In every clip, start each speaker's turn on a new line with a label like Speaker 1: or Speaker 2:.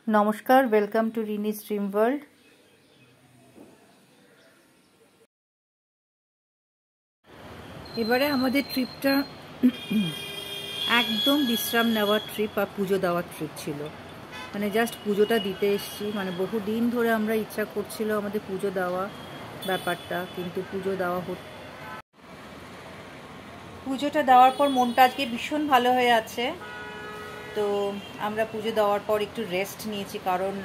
Speaker 1: नमस्कार, welcome to Rini's dream world. এবারে আমাদের ট্রিপটা একদম বিশ্রাম নেওয়ার ট্রিপ আর পুজো দেওয়ার ট্রিপ ছিল। মানে জাস্ট পুজোটা দিতে এসেছি। মানে বহু দিন ধরে আমরা ইচ্ছা করছিল আমাদের পুজো দেওয়া ব্যাপারটা, কিন্তু পুজোটা দেওয়ার পর মনটা আজকে ভীষণ ভালো হয়ে আছে। তো আমরা পুজো দেওয়ার পর একটু রেস্ট নিয়েছি, কারণ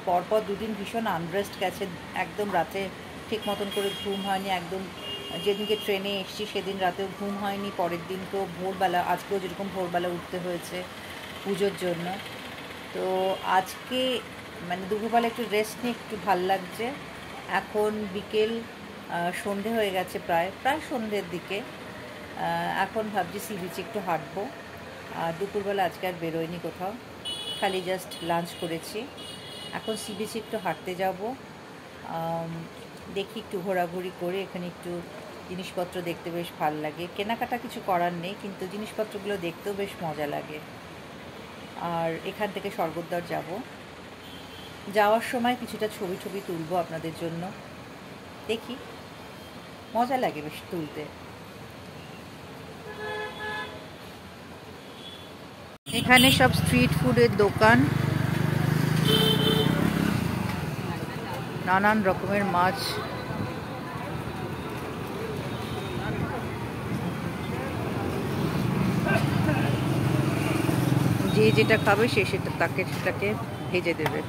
Speaker 1: পরপর দুদিন ভীষণ আনরেস্ট গেছে। একদম রাতে ঠিক মতন করে ঘুম হয়নি। একদম যেদিনকে ট্রেনে এসেছি সেদিন রাতেও ঘুম হয়নি। পরের দিন তো ভোরবেলা, আজকেও যেরকম ভোরবেলা উঠতে হয়েছে পুজোর জন্য। তো আজকে মানে দুপুরবেলা একটু রেস্ট নিয়ে একটু ভাল লাগছে। এখন বিকেল সন্ধে হয়ে গেছে, প্রায় সন্ধ্যের দিকে। এখন ভাবছি সি বিচে একটু হাঁটবো। আর দুপুরবেলা আজকে আর বেরোয়নি কোথাও, খালি জাস্ট লাঞ্চ করেছি। এখন সি বিচে একটু হাঁটতে যাব। দেখি একটু ঘোরাঘুরি করে, এখানে একটু জিনিসপত্র দেখতে বেশ ভাল লাগে। কেনাকাটা কিছু করার নেই, কিন্তু জিনিসপত্রগুলো দেখতেও বেশ মজা লাগে। আর এখান থেকে স্বর্গদ্বার যাব। যাওয়ার সময় কিছুটা ছবি তুলবো আপনাদের জন্য। দেখি, মজা লাগে বেশ তুলতে। এখানে সব স্ট্রিট ফুডের দোকান, নানান রকমের মাছ। যে যেটা খাবে সেটাকে ভেজে দেবে।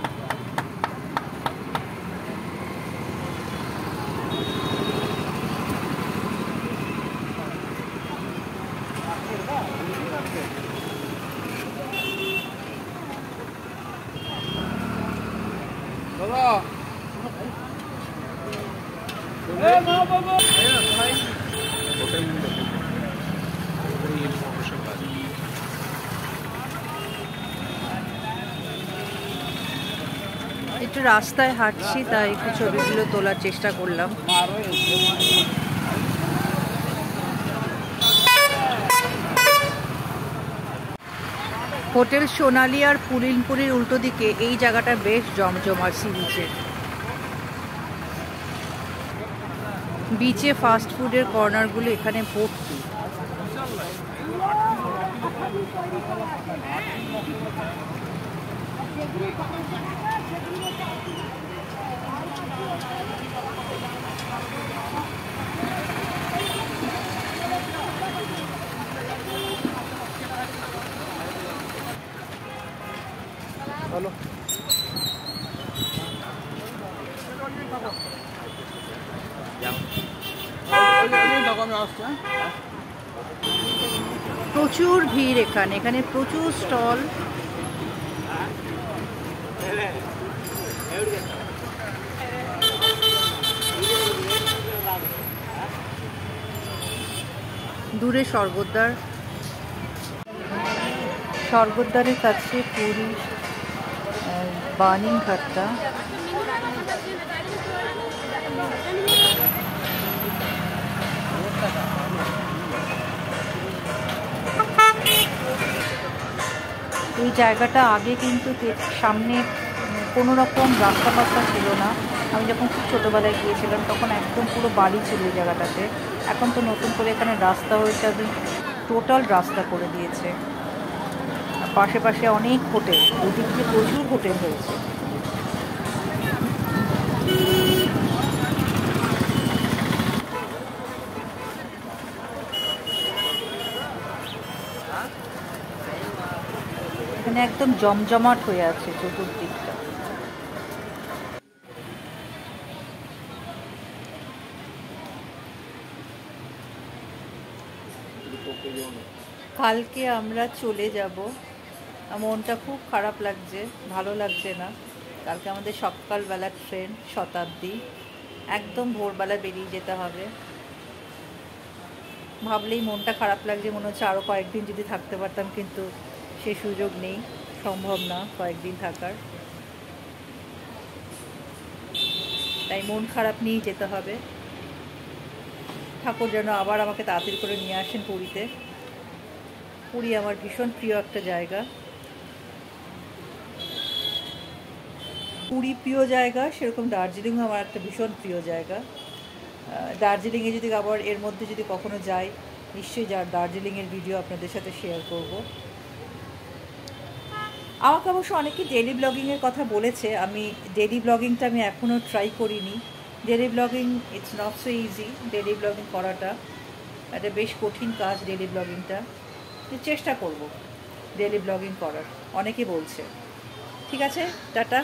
Speaker 1: একটু রাস্তায় হাঁটছি, তাই একটু ছবিগুলো তোলার চেষ্টা করলাম। হোটেল সোনালি আর পুলিনপুরির উল্টো দিকে এই জায়গাটা বেশ জমজমাট। সি বিচে ফাস্ট ফুডের কর্নারগুলো এখানে ভর্তি। প্রচুর ভিড় এখানে প্রচুর স্টল। দূরে স্বর্গদ্বারের কাছে পুরী বাণীঘাটটা। এই জায়গাটা আগে কিন্তু সামনে কোনো রকম রাস্তা ছিল না। আমি যখন খুব ছোটোবেলায় গিয়েছিলাম তখন একদম পুরো বাড়ি ছিল এই জায়গাটাতে। এখন তো নতুন করে এখানে রাস্তা হয়েছে, একদম টোটাল রাস্তা করে দিয়েছে। পাশে অনেক হোটেল, ওদিক দিয়ে প্রচুর হোটেল হয়েছে। এখানে একদম জমজমাট হয়ে আছে চতুর্দিকটা। কালকে আমরা চলে যাব। মনটা খুব খারাপ লাগছে, ভালো লাগছে না। কালকে আমাদের সকালবেলা ট্রেন, শতাব্দী। একদম ভোরবেলা বেরিয়ে যেতে হবে। ভাবলেই মনটা খারাপ লাগছে, মনে হচ্ছে আরও কয়েকদিন যদি থাকতে পারতাম, কিন্তু সে সুযোগ নেই, সম্ভব না কয়েকদিন থাকার। তাই মন খারাপ নিয়েই যেতে হবে। ঠাকুর যেন আবার আমাকে তাড়াতাড়ি করে নিয়ে আসেন পুরীতে। পুরী আমার ভীষণ প্রিয় একটা জায়গা। পুরী প্রিয় জায়গা, সেরকম দার্জিলিংও আমার একটা ভীষণ প্রিয় জায়গা। দার্জিলিংয়ে যদি আবার এর মধ্যে যদি কখনো যাই, নিশ্চয়ই দার্জিলিংয়ের ভিডিও আপনাদের সাথে শেয়ার করব। আমাকে অবশ্য অনেকে ডেলি ব্লগিংয়ের কথা বলেছে, আমি ডেলি ব্লগিংটা আমি এখনও ট্রাই করিনি। Daily blogging it's not so easy, daily blogging করাটা একটা বেশ কঠিন কাজ। ডেলি ব্লগিংটা চেষ্টা করব ডেলি ব্লগিং করার, অনেকে বলছে। ঠিক আছে, টাটা।